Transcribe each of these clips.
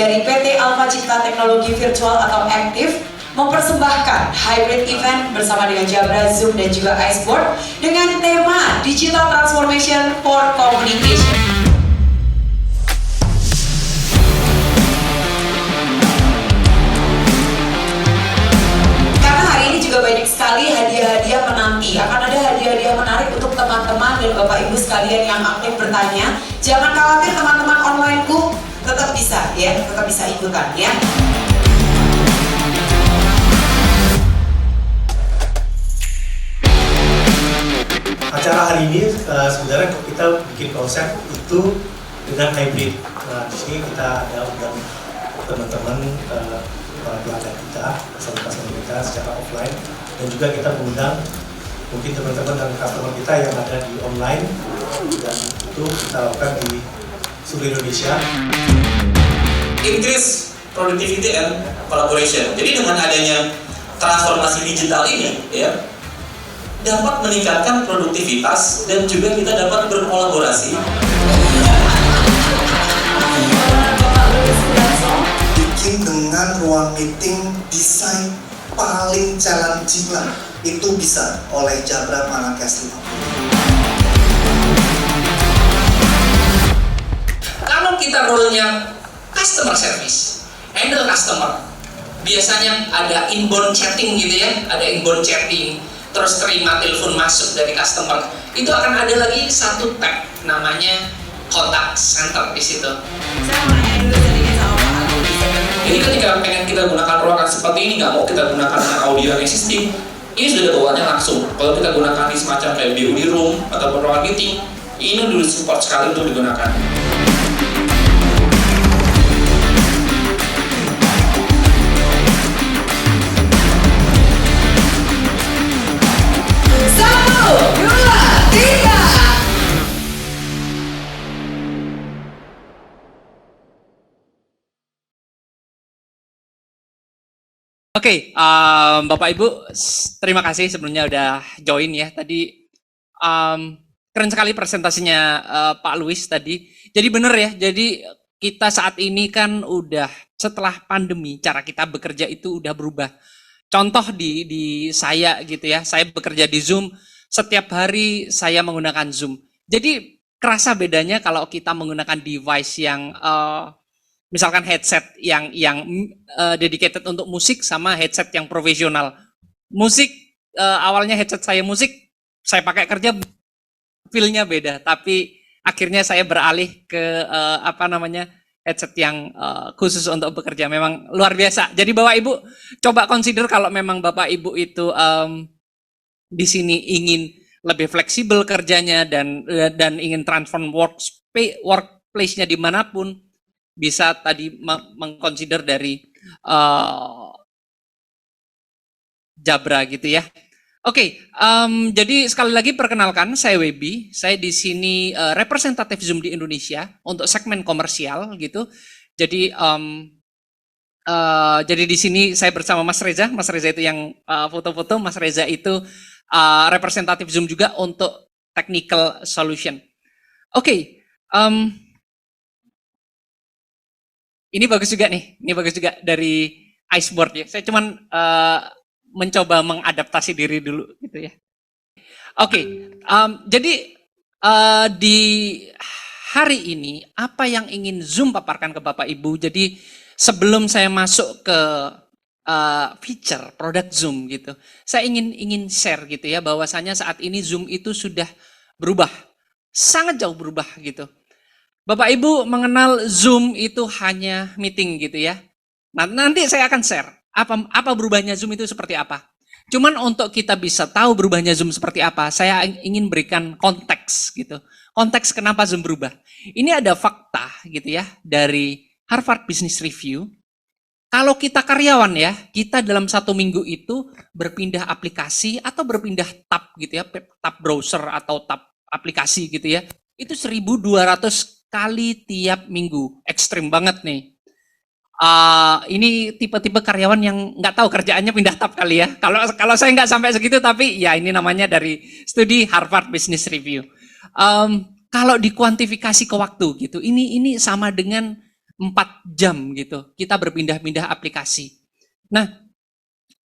dari PT Alpha Cipta Teknologi Virtual atau Active mempersembahkan hybrid event bersama dengan Jabra, Zoom, dan juga Iceboard dengan tema Digital Transformation for Communication. Karena hari ini juga banyak sekali hadiah-hadiah menanti, akan ada hadiah-hadiah menarik untuk teman-teman dan Bapak Ibu sekalian yang aktif bertanya. Jangan khawatir teman-teman onlineku, tetap bisa ya, tetap bisa ikutan ya. Acara hari ini sebenarnya kita bikin konsep itu dengan hybrid. Nah, di sini kita ada undang teman-teman para pelanggan kita, customer kita secara offline, dan juga kita mengundang mungkin teman-teman dan customer kita yang ada di online, dan itu kita lakukan di seluruh Indonesia. Increase productivity and collaboration. Jadi dengan adanya transformasi digital ini, ya, dapat meningkatkan produktivitas dan juga kita dapat berkolaborasi. Bikin dengan ruang meeting desain paling challenging lah, itu bisa oleh Jabra Marrakesh 50. Kalau kita role-nya customer service, handle customer, biasanya ada inbound chatting gitu ya, ada inbound chatting, terus terima telepon masuk dari customer, itu akan ada lagi satu tab namanya contact center di situ. Jadi ketika pengen kita gunakan ruangan seperti ini, nggak mau kita gunakan dengan audio yang existing, ini sudah ada bawaannya langsung. Kalau kita gunakan di semacam kayak BOD room atau ruangan meeting, ini dulu support sekali untuk digunakan. Oke, Bapak Ibu, terima kasih sebelumnya udah join ya. Tadi keren sekali presentasinya Pak Luis tadi. Jadi bener ya, jadi kita saat ini kan udah setelah pandemi, cara kita bekerja itu udah berubah. Contoh di saya gitu ya, saya bekerja di Zoom, setiap hari saya menggunakan Zoom. Jadi kerasa bedanya kalau kita menggunakan device yang misalkan headset yang dedicated untuk musik sama headset yang profesional. Musik awalnya headset saya musik, saya pakai kerja, feel-nya beda. Tapi akhirnya saya beralih ke headset yang khusus untuk bekerja. Memang luar biasa. Jadi Bapak Ibu coba consider kalau memang Bapak Ibu itu di sini ingin lebih fleksibel kerjanya dan ingin transform workplace-nya dimanapun, bisa tadi mengconsider dari Jabra gitu ya. Oke, jadi sekali lagi perkenalkan, saya Webi. Saya di sini representatif Zoom di Indonesia untuk segmen komersial gitu. Jadi jadi di sini saya bersama Mas Reza. Mas Reza itu yang foto-foto. Mas Reza itu representatif Zoom juga untuk technical solution. Oke. Ini bagus juga nih, ini bagus juga dari Iceboard ya. Saya cuman mencoba mengadaptasi diri dulu gitu ya. Oke, jadi di hari ini apa yang ingin Zoom paparkan ke Bapak Ibu. Jadi sebelum saya masuk ke feature produk Zoom gitu, saya ingin share gitu ya, bahwasanya saat ini Zoom itu sudah berubah, sangat jauh berubah gitu. Bapak Ibu mengenal Zoom itu hanya meeting gitu ya. Nah, nanti saya akan share apa berubahnya Zoom itu seperti apa. Cuman untuk kita bisa tahu berubahnya Zoom seperti apa, saya ingin berikan konteks gitu. Konteks kenapa Zoom berubah. Ini ada fakta gitu ya dari Harvard Business Review. Kalau kita karyawan ya, kita dalam 1 minggu itu berpindah aplikasi atau berpindah tab gitu ya, tab browser atau tab aplikasi gitu ya. Itu 1.200 kali tiap minggu, ekstrim banget nih. Ini tipe-tipe karyawan yang nggak tahu kerjaannya pindah tab kali ya. Kalau saya nggak sampai segitu, tapi ya ini namanya dari studi Harvard Business Review. Kalau dikuantifikasi ke waktu gitu, ini sama dengan 4 jam gitu. Kita berpindah-pindah aplikasi. Nah,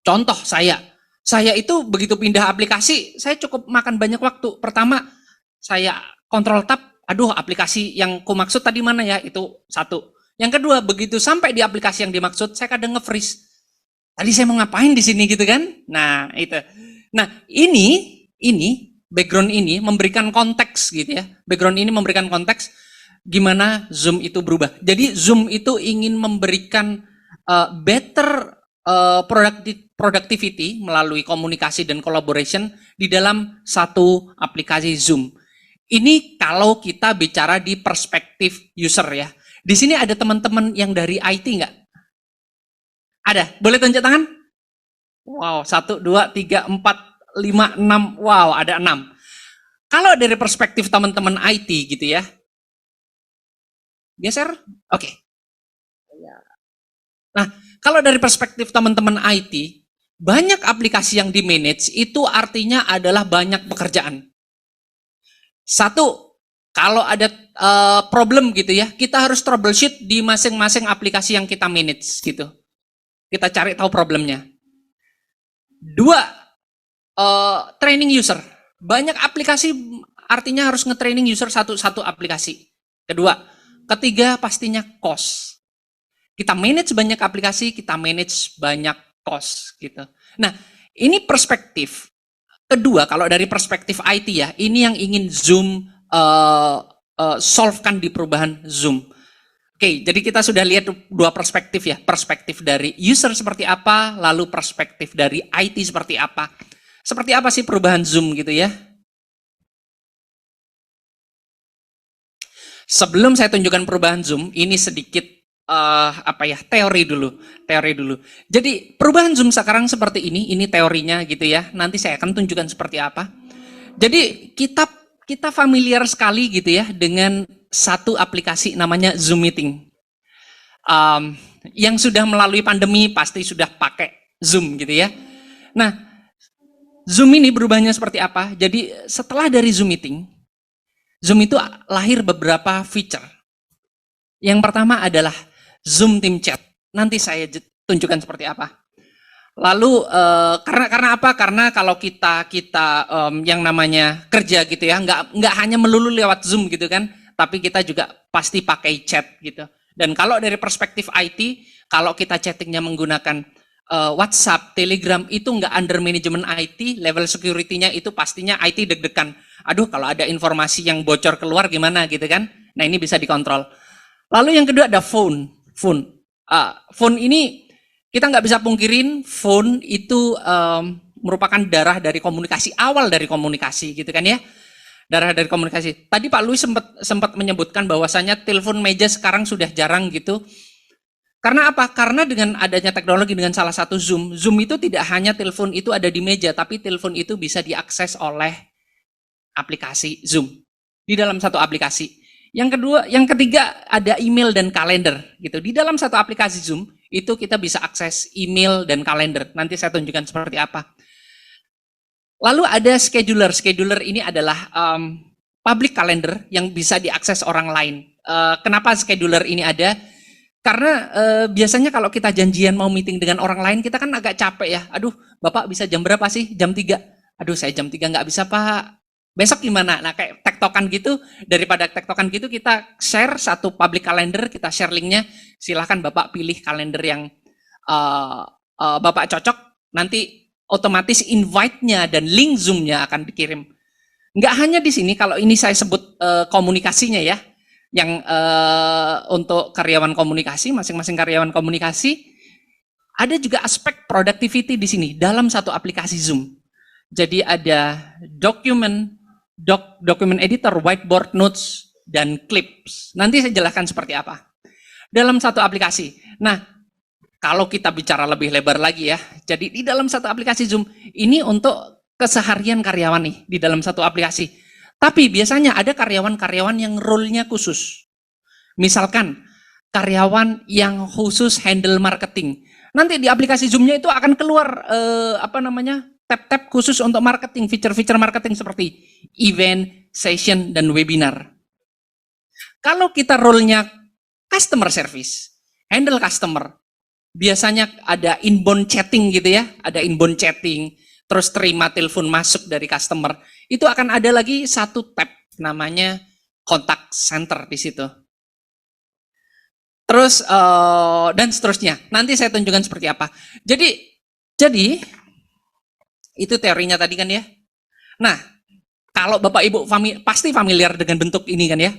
contoh saya itu begitu pindah aplikasi, saya cukup makan banyak waktu. Pertama, saya kontrol tab, aduh aplikasi yang ku maksud tadi mana ya, itu satu. Yang kedua, begitu sampai di aplikasi yang dimaksud, saya kadang nge-freeze. Tadi saya mau ngapain di sini gitu kan? Nah, itu. Nah, ini background ini memberikan konteks gitu ya. Background ini memberikan konteks gimana Zoom itu berubah. Jadi Zoom itu ingin memberikan better productivity melalui komunikasi dan collaboration di dalam satu aplikasi Zoom. Ini kalau kita bicara di perspektif user ya. Di sini ada teman-teman yang dari IT nggak? Ada? Boleh tunjuk tangan? Wow, 1, 2, 3, 4, 5, 6. Wow, ada 6. Kalau dari perspektif teman-teman IT gitu ya. Geser? Oke. Nah, kalau dari perspektif teman-teman IT, banyak aplikasi yang di-manage itu artinya adalah banyak pekerjaan. Satu, kalau ada problem gitu ya, kita harus troubleshoot di masing-masing aplikasi yang kita manage gitu. Kita cari tahu problemnya. 2, training user. Banyak aplikasi artinya harus nge-training user satu-satu aplikasi. Ketiga, pastinya cost. Kita manage banyak aplikasi, kita manage banyak cost gitu. Nah, ini perspektif. Kedua, kalau dari perspektif IT ya, ini yang ingin Zoom solvekan di perubahan Zoom. Oke, jadi kita sudah lihat 2 perspektif ya. Perspektif dari user seperti apa, lalu perspektif dari IT seperti apa. Seperti apa sih perubahan Zoom gitu ya? Sebelum saya tunjukkan perubahan Zoom, ini sedikit teori dulu. Jadi perubahan Zoom sekarang seperti ini teorinya gitu ya. Nanti saya akan tunjukkan seperti apa. Jadi kita familiar sekali gitu ya dengan satu aplikasi namanya Zoom Meeting. Yang sudah melalui pandemi pasti sudah pakai Zoom gitu ya. Nah, Zoom ini berubahnya seperti apa? Jadi setelah dari Zoom Meeting, Zoom itu lahir beberapa feature. Yang pertama adalah Zoom Team Chat. Nanti saya tunjukkan seperti apa. Lalu karena apa? Karena kalau kita yang namanya kerja gitu ya, nggak hanya melulu lewat Zoom gitu kan, tapi kita juga pasti pakai chat gitu. Dan kalau dari perspektif IT, kalau kita chattingnya menggunakan WhatsApp, Telegram itu nggak under manajemen IT, level security-nya itu pastinya IT deg-degan. Aduh, kalau ada informasi yang bocor keluar gimana gitu kan? Nah, ini bisa dikontrol. Lalu yang kedua ada phone. Phone ini kita nggak bisa pungkirin, phone itu merupakan darah dari komunikasi, awal dari komunikasi gitu kan ya. Darah dari komunikasi. Tadi Pak Louis sempat menyebutkan bahwasanya telepon meja sekarang sudah jarang gitu. Karena apa? Karena dengan adanya teknologi, dengan salah satu Zoom itu tidak hanya telepon itu ada di meja, tapi telepon itu bisa diakses oleh aplikasi Zoom di dalam satu aplikasi. Yang ketiga ada email dan kalender gitu. Di dalam satu aplikasi Zoom itu kita bisa akses email dan kalender. Nanti saya tunjukkan seperti apa. Lalu ada scheduler. Scheduler ini adalah public calendar yang bisa diakses orang lain. Kenapa scheduler ini ada? Karena biasanya kalau kita janjian mau meeting dengan orang lain, kita kan agak capek ya. Aduh, Bapak bisa jam berapa sih? Jam 3. Aduh, saya jam 3 nggak bisa, Pak. Besok gimana? Nah, kayak tektokan gitu. Daripada tektokan gitu, kita share satu public calendar, kita share linknya. Silahkan Bapak pilih kalender yang Bapak cocok. Nanti otomatis invite-nya dan link Zoom-nya akan dikirim. Nggak hanya di sini, kalau ini saya sebut komunikasinya ya. Yang untuk karyawan komunikasi, masing-masing karyawan komunikasi, ada juga aspek productivity di sini dalam satu aplikasi Zoom. Jadi ada document editor, whiteboard, notes, dan clips. Nanti saya jelaskan seperti apa dalam satu aplikasi. Nah, kalau kita bicara lebih lebar lagi ya, jadi di dalam satu aplikasi Zoom ini untuk keseharian karyawan nih di dalam satu aplikasi. Tapi biasanya ada karyawan-karyawan yang role-nya khusus. Misalkan karyawan yang khusus handle marketing. Nanti di aplikasi Zoom-nya itu akan keluar tab-tab khusus untuk marketing, feature-feature marketing seperti event, session, dan webinar. Kalau kita role-nya customer service, handle customer. Biasanya ada inbound chatting gitu ya, ada inbound chatting, terus terima telepon masuk dari customer. Itu akan ada lagi satu tab namanya contact center di situ. Terus dan seterusnya. Nanti saya tunjukkan seperti apa. Jadi itu teorinya tadi kan ya. Nah, kalau Bapak Ibu pasti familiar dengan bentuk ini kan ya.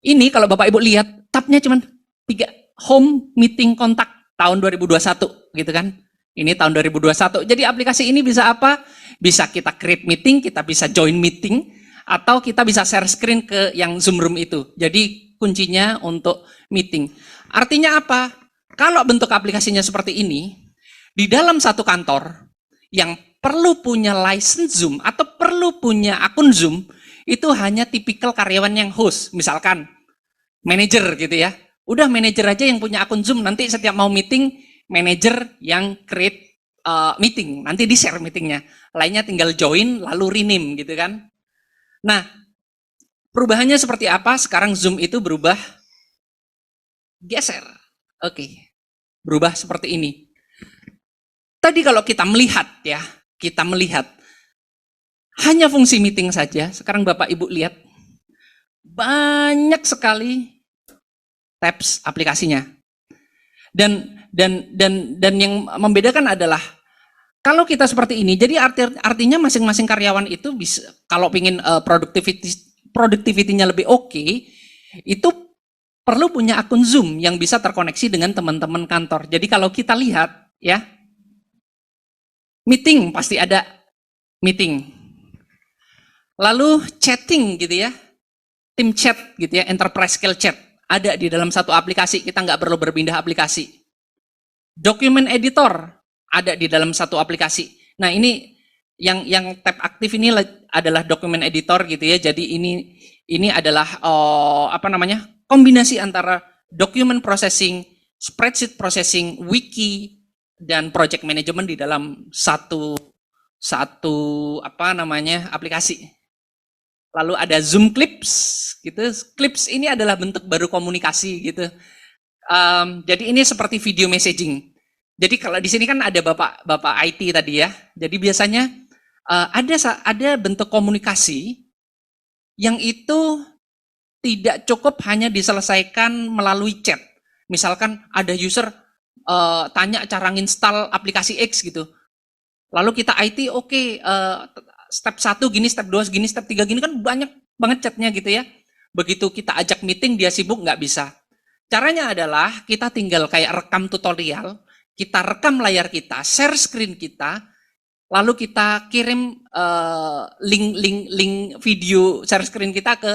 Ini kalau Bapak Ibu lihat tabnya cuma 3, home, meeting, kontak tahun 2021 gitu kan. Ini tahun 2021. Jadi aplikasi ini bisa apa? Bisa kita create meeting, kita bisa join meeting, atau kita bisa share screen ke yang Zoom room itu. Jadi kuncinya untuk meeting. Artinya apa? Kalau bentuk aplikasinya seperti ini, di dalam satu kantor yang perlu punya license Zoom atau perlu punya akun Zoom, itu hanya tipikal karyawan yang host. Misalkan manajer gitu ya. Udah manajer aja yang punya akun Zoom, nanti setiap mau meeting, manajer yang create meeting, nanti di-share meetingnya. Lainnya tinggal join, lalu rename gitu kan. Nah, perubahannya seperti apa? Sekarang Zoom itu berubah, geser. Oke, berubah seperti ini. Tadi kalau kita melihat ya, kita melihat hanya fungsi meeting saja. Sekarang Bapak Ibu lihat, banyak sekali tabs aplikasinya. Dan yang membedakan adalah kalau kita seperti ini, jadi artinya masing-masing karyawan itu bisa, kalau ingin productivity-nya lebih oke, itu perlu punya akun Zoom yang bisa terkoneksi dengan teman-teman kantor. Jadi kalau kita lihat ya, meeting pasti ada meeting. Lalu chatting gitu ya, tim chat gitu ya, enterprise scale chat ada di dalam satu aplikasi, kita nggak perlu berpindah aplikasi. Document editor ada di dalam satu aplikasi. Nah ini yang tab aktif ini adalah document editor gitu ya. Jadi ini adalah kombinasi antara document processing, spreadsheet processing, wiki, dan project management di dalam satu aplikasi. Lalu ada Zoom Clips gitu. Clips ini adalah bentuk baru komunikasi gitu. Jadi ini seperti video messaging. Jadi kalau di sini kan ada Bapak IT tadi ya. Jadi biasanya ada bentuk komunikasi yang itu tidak cukup hanya diselesaikan melalui chat. Misalkan ada user tanya cara nginstal aplikasi X gitu. Lalu kita IT step 1 gini, step 2 gini, step 3 gini, kan banyak banget chatnya gitu ya. Begitu kita ajak meeting dia sibuk nggak bisa. Caranya adalah kita tinggal kayak rekam tutorial, kita rekam layar kita, share screen kita, lalu kita kirim link video share screen kita ke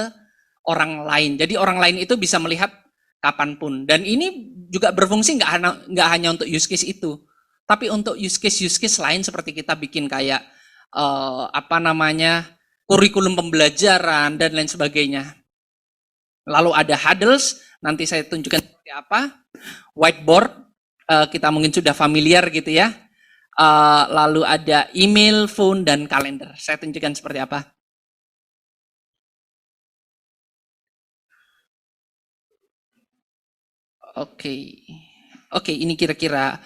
orang lain. Jadi orang lain itu bisa melihat kapanpun. Dan ini juga berfungsi nggak hanya untuk use case itu, tapi untuk use case lain seperti kita bikin kayak kurikulum pembelajaran dan lain sebagainya. Lalu ada Huddles, nanti saya tunjukkan seperti apa. Whiteboard, kita mungkin sudah familiar gitu ya. Lalu ada email, phone, dan kalender. Saya tunjukkan seperti apa. Oke, ini kira-kira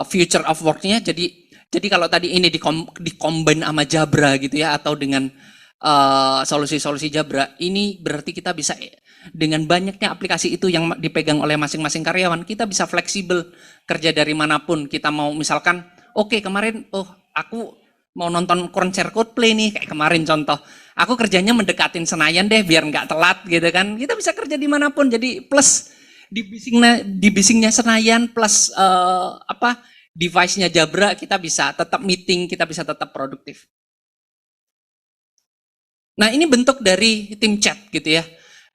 future of work-nya. Jadi kalau tadi ini di-combine sama Jabra gitu ya, atau dengan solusi-solusi Jabra, ini berarti kita bisa dengan banyaknya aplikasi itu yang dipegang oleh masing-masing karyawan, kita bisa fleksibel kerja dari manapun. Kita mau misalkan, kemarin aku mau nonton konser Coldplay nih, kayak kemarin contoh, aku kerjanya mendekatin Senayan deh biar nggak telat gitu kan. Kita bisa kerja dimanapun, jadi plus di bisingnya Senayan plus device-nya Jabra, kita bisa tetap meeting, kita bisa tetap produktif. Nah, ini bentuk dari tim chat gitu ya.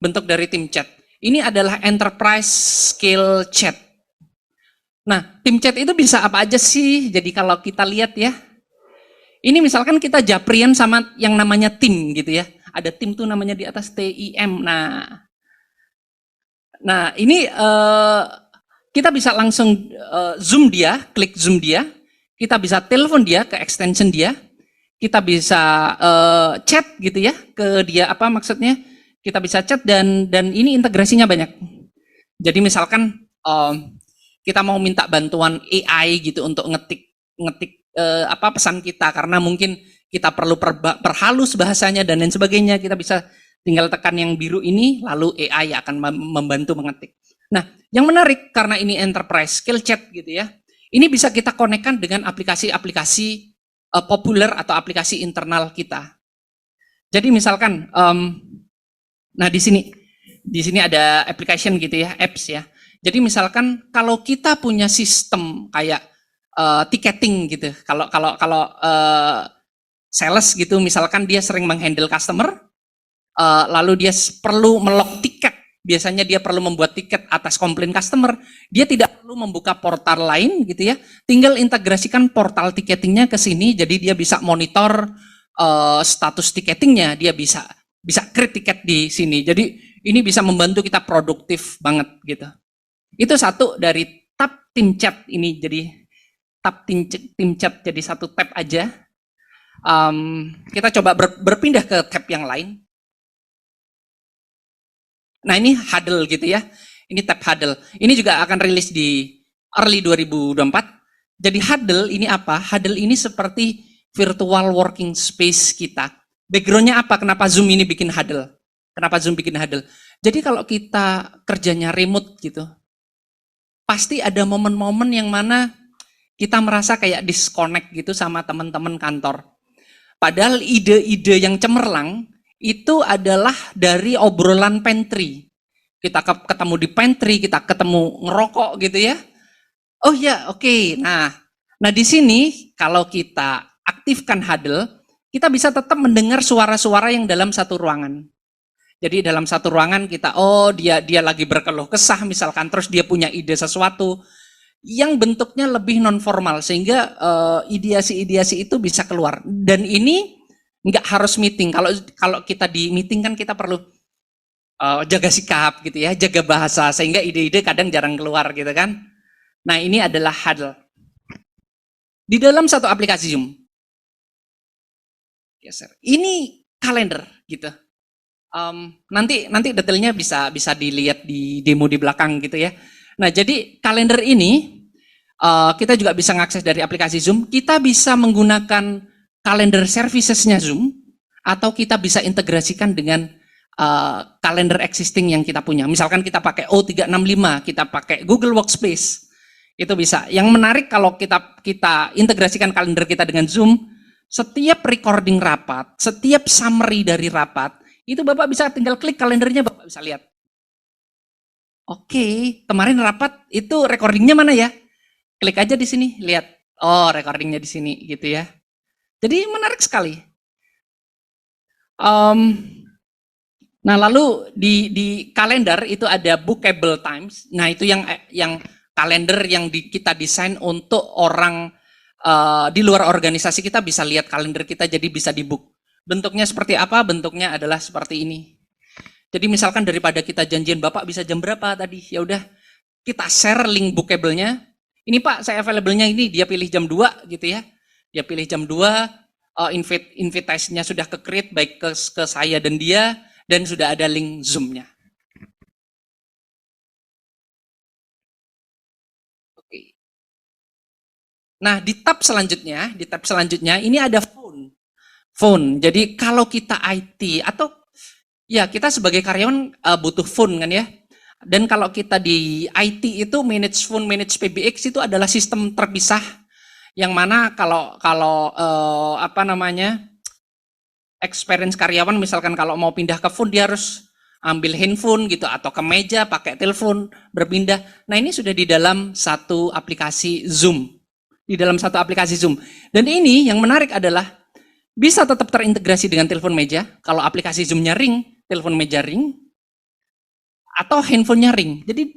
Bentuk dari tim chat. Ini adalah enterprise scale chat. Nah, tim chat itu bisa apa aja sih? Jadi kalau kita lihat ya. Ini misalkan kita japrian sama yang namanya tim gitu ya. Ada tim tuh namanya di atas TIM. Nah, ini kita bisa langsung zoom dia, klik zoom dia. Kita bisa telepon dia ke extension dia. Kita bisa chat gitu ya ke dia, maksudnya kita bisa chat dan ini integrasinya banyak. Jadi misalkan kita mau minta bantuan AI gitu untuk ngetik pesan kita, karena mungkin kita perlu perhalus bahasanya dan lain sebagainya, kita bisa tinggal tekan yang biru ini, lalu AI akan membantu mengetik. Nah, yang menarik karena ini enterprise skill chat gitu ya, ini bisa kita konekkan dengan aplikasi-aplikasi populer atau aplikasi internal kita. Jadi misalkan, nah di sini ada application gitu ya, apps ya. Jadi misalkan kalau kita punya sistem kayak ticketing gitu, kalau sales gitu, misalkan dia sering menghandle customer, lalu dia perlu melok tiket, biasanya dia perlu membuat tiket atas komplain customer, dia tidak perlu membuka portal lain gitu ya, tinggal integrasikan portal ticketingnya ke sini, jadi dia bisa monitor status ticketingnya, dia bisa create tiket di sini, jadi ini bisa membantu kita produktif banget gitu. Itu satu dari tab tim chat ini, jadi tab tim chat jadi satu tab aja. Kita coba berpindah ke tab yang lain. Nah ini Huddle gitu ya, ini tab Huddle. Ini juga akan rilis di early 2024. Jadi Huddle ini apa? Huddle ini seperti virtual working space kita. Backgroundnya apa? Kenapa Zoom ini bikin Huddle? Kenapa Zoom bikin Huddle? Jadi kalau kita kerjanya remote gitu, pasti ada momen-momen yang mana kita merasa kayak disconnect gitu sama teman-teman kantor. Padahal ide-ide yang cemerlang itu adalah dari obrolan pantry. Kita ketemu di pantry, kita ketemu ngerokok gitu ya. Oh ya, oke. Nah di sini kalau kita aktifkan Huddle, kita bisa tetap mendengar suara-suara yang dalam satu ruangan. Jadi dalam satu ruangan kita, dia lagi berkeluh kesah misalkan, terus dia punya ide sesuatu yang bentuknya lebih non formal sehingga ideasi-ideasi itu bisa keluar. Dan ini nggak harus meeting. Kalau kita di meeting kan kita perlu jaga sikap gitu ya, jaga bahasa sehingga ide-ide kadang jarang keluar gitu kan. Nah ini adalah Huddle di dalam satu aplikasi Zoom. Ini kalender gitu. Nanti detailnya bisa dilihat di demo di belakang gitu ya. Nah jadi kalender ini kita juga bisa mengakses dari aplikasi Zoom. Kita bisa menggunakan kalender servicesnya Zoom, atau kita bisa integrasikan dengan kalender existing yang kita punya. Misalkan kita pakai O365, kita pakai Google Workspace, itu bisa. Yang menarik kalau kita integrasikan kalender kita dengan Zoom, setiap recording rapat, setiap summary dari rapat, itu Bapak bisa tinggal klik kalendernya, Bapak bisa lihat. Oke, kemarin rapat itu recordingnya mana ya? Klik aja di sini, lihat. Oh, recordingnya di sini gitu ya. Jadi menarik sekali. Nah, lalu di kalender itu ada bookable times. Nah, itu yang kalender yang kita desain untuk orang di luar organisasi kita bisa lihat kalender kita, jadi bisa di-book. Bentuknya seperti apa? Bentuknya adalah seperti ini. Jadi misalkan daripada kita janjian Bapak bisa jam berapa tadi, ya udah kita share link bookable-nya. Ini Pak, saya available-nya ini, dia pilih jam 2 gitu ya. Dia pilih jam 2, invitation-nya sudah ke-create baik ke saya dan dia, dan sudah ada link Zoom-nya. Oke. Nah, di tab selanjutnya ini ada phone. Jadi kalau kita IT atau ya kita sebagai karyawan butuh phone kan ya. Dan kalau kita di IT itu manage phone, manage PBX itu adalah sistem terpisah yang mana kalau experience karyawan misalkan kalau mau pindah ke phone dia harus ambil handphone gitu atau ke meja pakai telepon berpindah. Nah, ini sudah di dalam satu aplikasi Zoom. Dan ini yang menarik adalah bisa tetap terintegrasi dengan telepon meja. Kalau aplikasi Zoom-nya ring, telepon meja ring, atau handphonenya ring. Jadi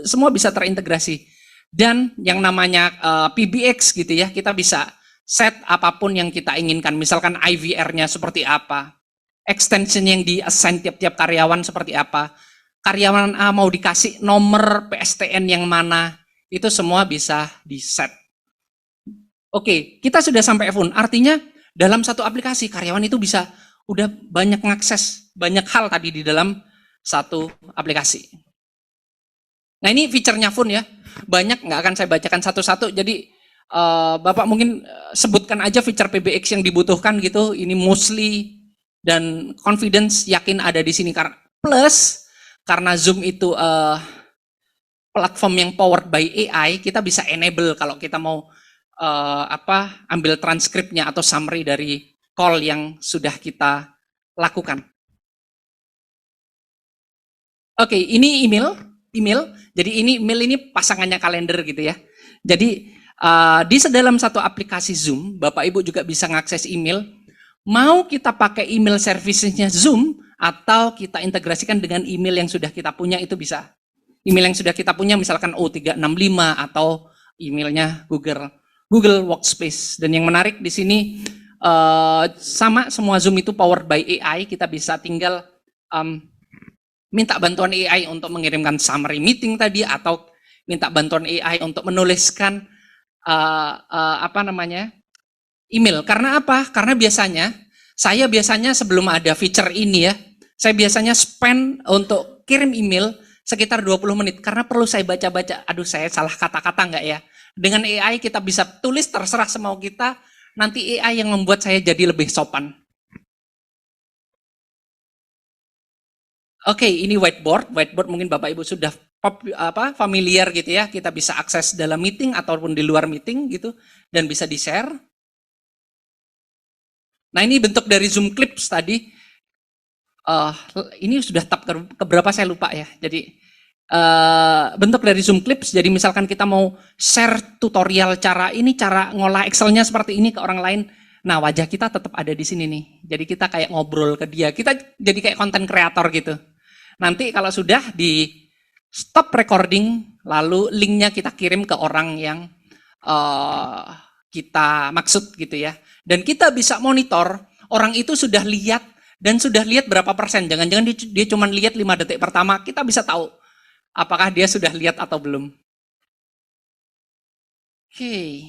semua bisa terintegrasi. Dan yang namanya PBX gitu ya, kita bisa set apapun yang kita inginkan. Misalkan IVR-nya seperti apa, extension yang di-assign tiap-tiap karyawan seperti apa, karyawan A mau dikasih nomor PSTN yang mana, itu semua bisa di-set. Oke, kita sudah sampai phone. Artinya dalam satu aplikasi karyawan itu bisa udah banyak mengakses banyak hal tadi di dalam satu aplikasi. Nah ini fiturnya Fun ya, banyak nggak akan saya bacakan satu-satu. Jadi Bapak mungkin sebutkan aja fitur PBX yang dibutuhkan gitu. Ini mostly dan confidence yakin ada di sini karena plus karena Zoom itu platform yang powered by AI, kita bisa enable kalau kita mau ambil transkripnya atau summary dari call yang sudah kita lakukan. Oke, ini email. Jadi email ini pasangannya kalender gitu ya. Jadi di dalam satu aplikasi Zoom, Bapak Ibu juga bisa mengakses email. Mau kita pakai email servicesnya Zoom atau kita integrasikan dengan email yang sudah kita punya itu bisa. Email yang sudah kita punya misalkan O365 atau emailnya Google Workspace. Dan yang menarik di sini sama semua Zoom itu powered by AI, kita bisa tinggal minta bantuan AI untuk mengirimkan summary meeting tadi atau minta bantuan AI untuk menuliskan email. Karena apa? Karena saya biasanya sebelum ada fitur ini ya, saya biasanya spend untuk kirim email sekitar 20 menit karena perlu saya baca-baca. Aduh, saya salah kata-kata nggak ya? Dengan AI kita bisa tulis terserah semau kita, nanti AI yang membuat saya jadi lebih sopan. Oke, ini whiteboard. Whiteboard mungkin Bapak Ibu sudah familiar gitu ya. Kita bisa akses dalam meeting ataupun di luar meeting gitu dan bisa di-share. Nah, ini bentuk dari Zoom Clips tadi. Ini sudah tab keberapa saya lupa ya. Jadi bentuk dari Zoom Clips. Jadi misalkan kita mau share tutorial cara ngolah Excel-nya seperti ini ke orang lain. Nah, wajah kita tetap ada di sini nih. Jadi kita kayak ngobrol ke dia. Kita jadi kayak konten kreator gitu. Nanti kalau sudah di stop recording, lalu linknya kita kirim ke orang yang kita maksud gitu ya. Dan kita bisa monitor orang itu sudah lihat dan sudah lihat berapa persen. Jangan-jangan dia cuma lihat 5 detik pertama. Kita bisa tahu apakah dia sudah lihat atau belum. Oke.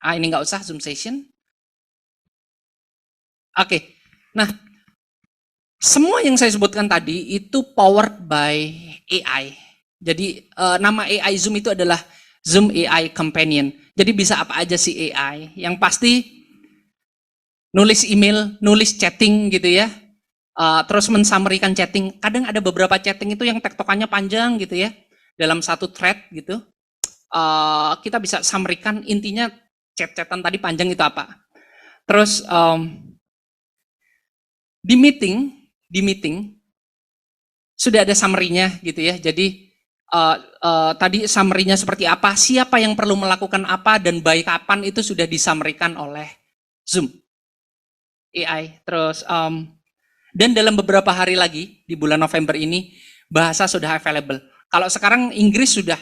Ini nggak usah Zoom session. Oke. Nah, semua yang saya sebutkan tadi itu powered by AI. Jadi nama AI Zoom itu adalah Zoom AI Companion. Jadi bisa apa aja sih AI. Yang pasti nulis email, nulis chatting gitu ya. Terus mensummarikan chatting. Kadang ada beberapa chatting itu yang tektokannya panjang gitu ya. Dalam satu thread gitu. Kita bisa summarikan intinya chat-chatan tadi panjang itu apa. Terus di meeting sudah ada summary-nya gitu ya. Jadi tadi summary-nya seperti apa, siapa yang perlu melakukan apa dan by kapan itu sudah disummarikan oleh Zoom AI. Terus dan dalam beberapa hari lagi di bulan November ini bahasa sudah available. Kalau sekarang Inggris sudah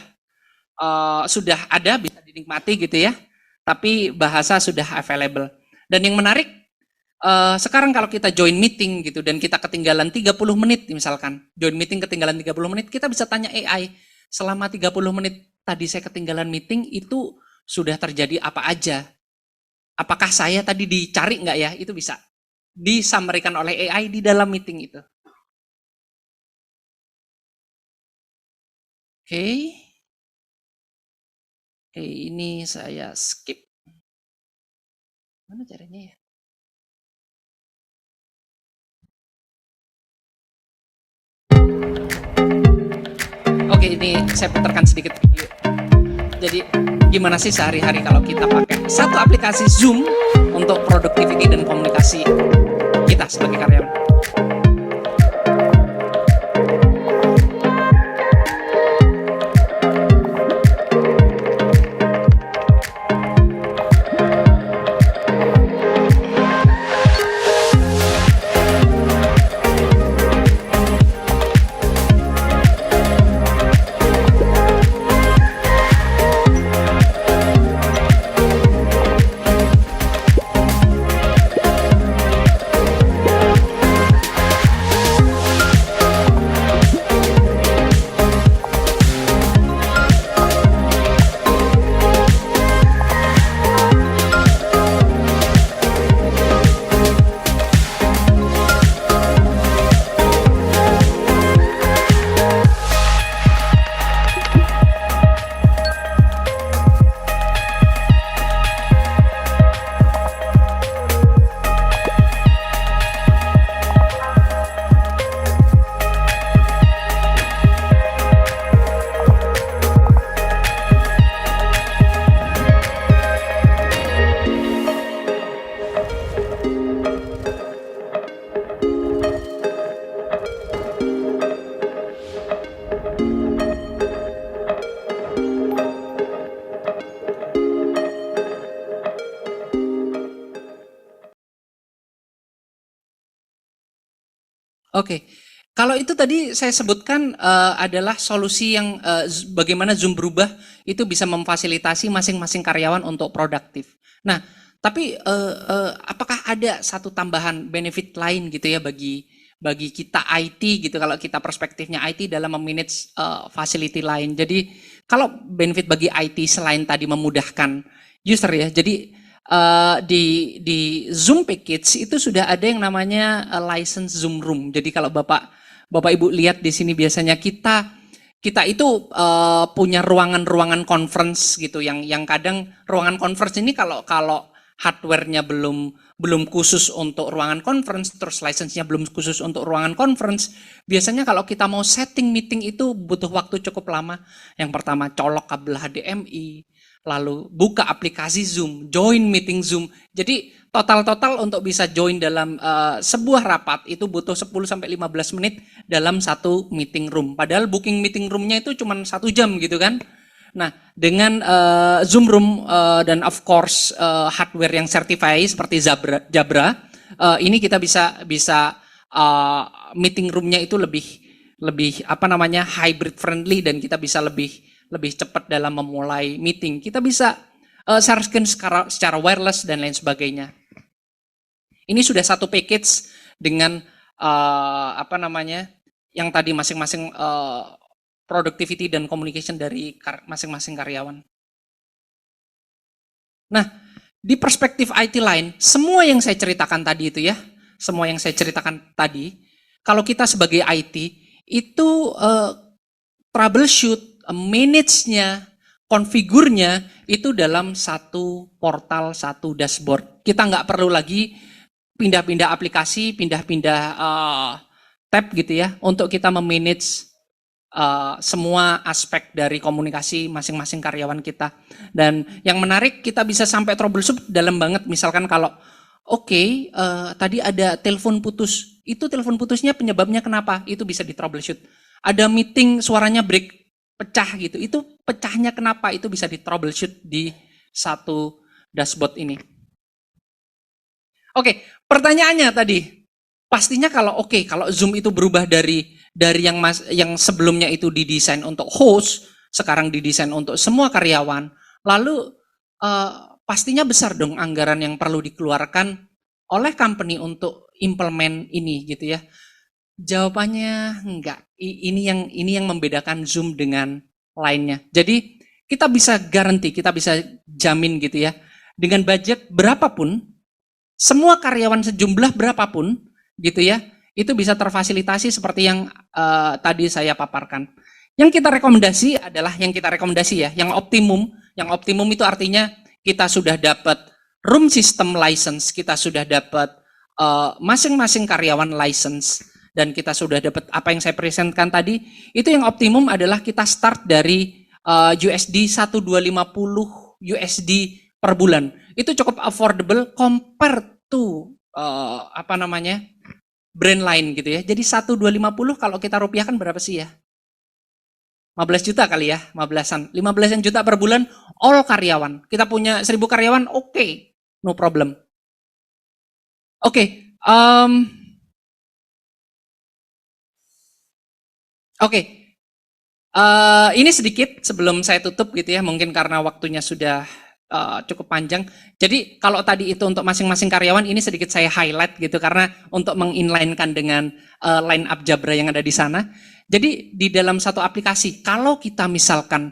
ada bisa dinikmati gitu ya. Tapi bahasa sudah available. Dan yang menarik sekarang kalau kita join meeting gitu dan kita ketinggalan 30 menit misalkan, join meeting ketinggalan 30 menit, kita bisa tanya AI, selama 30 menit tadi saya ketinggalan meeting itu sudah terjadi apa aja? Apakah saya tadi dicari nggak ya? Itu bisa disummarikan oleh AI di dalam meeting itu. Oke. Oke, ini saya skip. Mana caranya ya? Oke, ini saya putarkan sedikit video. Jadi, gimana sih sehari-hari kalau kita pakai satu aplikasi Zoom untuk productivity dan komunikasi kita sebagai karyawan? Oke. Kalau itu tadi saya sebutkan adalah solusi yang bagaimana Zoom berubah itu bisa memfasilitasi masing-masing karyawan untuk produktif. Nah, tapi apakah ada satu tambahan benefit lain gitu ya bagi kita IT gitu, kalau kita perspektifnya IT dalam memanage facility lain. Jadi kalau benefit bagi IT selain tadi memudahkan user ya, jadi di Zoom package itu sudah ada yang namanya license Zoom room. Jadi kalau Bapak Ibu lihat di sini biasanya kita itu punya ruangan-ruangan conference gitu yang kadang ruangan conference ini kalau hardware-nya belum khusus untuk ruangan conference, terus license-nya belum khusus untuk ruangan conference, biasanya kalau kita mau setting meeting itu butuh waktu cukup lama. Yang pertama colok kabel HDMI, lalu buka aplikasi Zoom, join meeting Zoom. Jadi total untuk bisa join dalam sebuah rapat itu butuh 10-15 menit dalam satu meeting room. Padahal booking meeting room-nya itu cuma 1 jam gitu kan. Nah, dengan Zoom Room dan of course hardware yang certified seperti Jabra, ini kita bisa meeting room-nya itu lebih apa namanya hybrid friendly dan kita bisa lebih cepat dalam memulai meeting. Kita bisa share screen secara wireless dan lain sebagainya. Ini sudah satu package dengan apa namanya yang tadi masing-masing productivity dan communication dari masing-masing karyawan. Nah, di perspektif IT lain, semua yang saya ceritakan tadi itu ya, semua yang saya ceritakan tadi, kalau kita sebagai IT itu troubleshoot, manage-nya, konfigurnya itu dalam satu portal, satu dashboard. Kita nggak perlu lagi pindah-pindah aplikasi, pindah-pindah tab gitu ya, untuk kita memanage semua aspek dari komunikasi masing-masing karyawan kita. Dan yang menarik kita bisa sampai troubleshoot dalam banget. Misalkan kalau tadi ada telepon putus, itu telepon putusnya penyebabnya kenapa? Itu bisa di troubleshoot. Ada meeting suaranya break, pecah gitu, itu pecahnya kenapa? Itu bisa di troubleshoot di satu dashboard ini. Oke, pertanyaannya tadi, pastinya kalau Zoom itu berubah dari yang sebelumnya itu didesain untuk host, sekarang didesain untuk semua karyawan, lalu pastinya besar dong anggaran yang perlu dikeluarkan oleh company untuk implement ini gitu ya. Jawabannya enggak. Ini yang membedakan Zoom dengan lainnya. Jadi kita bisa garanti, kita bisa jamin gitu ya, dengan budget berapapun, semua karyawan sejumlah berapapun gitu ya, itu bisa terfasilitasi seperti yang tadi saya paparkan. Yang kita rekomendasi ya, yang optimum itu artinya kita sudah dapat room system license, kita sudah dapat masing-masing karyawan license, dan kita sudah dapat apa yang saya presentkan tadi. Itu yang optimum adalah kita start dari USD 1250 USD per bulan. Itu cukup affordable compare to brand lain gitu ya. Jadi 1250 kalau kita rupiahkan berapa sih ya? 15 juta kali ya, 15 juta per bulan all karyawan. Kita punya 1000 karyawan, oke, no problem. Oke, ini sedikit sebelum saya tutup gitu ya, mungkin karena waktunya sudah cukup panjang. Jadi kalau tadi itu untuk masing-masing karyawan, ini sedikit saya highlight gitu karena untuk menginline-kan dengan line up Jabra yang ada di sana. Jadi di dalam satu aplikasi, kalau kita misalkan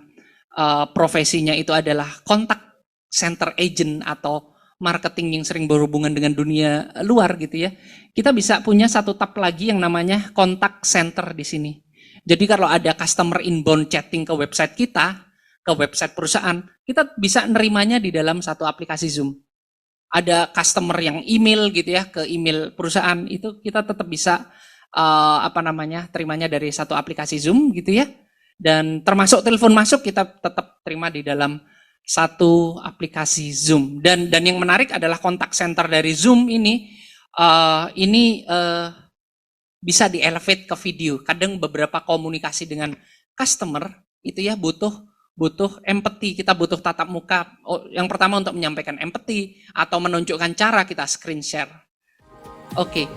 profesinya itu adalah contact center agent atau marketing yang sering berhubungan dengan dunia luar gitu ya, kita bisa punya satu tab lagi yang namanya contact center di sini. Jadi kalau ada customer inbound chatting ke website kita, ke website perusahaan, kita bisa nerimanya di dalam satu aplikasi Zoom. Ada customer yang email gitu ya, ke email perusahaan, itu kita tetap bisa terimanya dari satu aplikasi Zoom gitu ya. Dan termasuk telepon masuk kita tetap terima di dalam satu aplikasi Zoom. Dan yang menarik adalah contact center dari Zoom ini bisa di-elevate ke video. Kadang beberapa komunikasi dengan customer itu ya butuh empathy, kita butuh tatap muka. Yang pertama untuk menyampaikan empathy atau menunjukkan cara, kita screen share. Oke.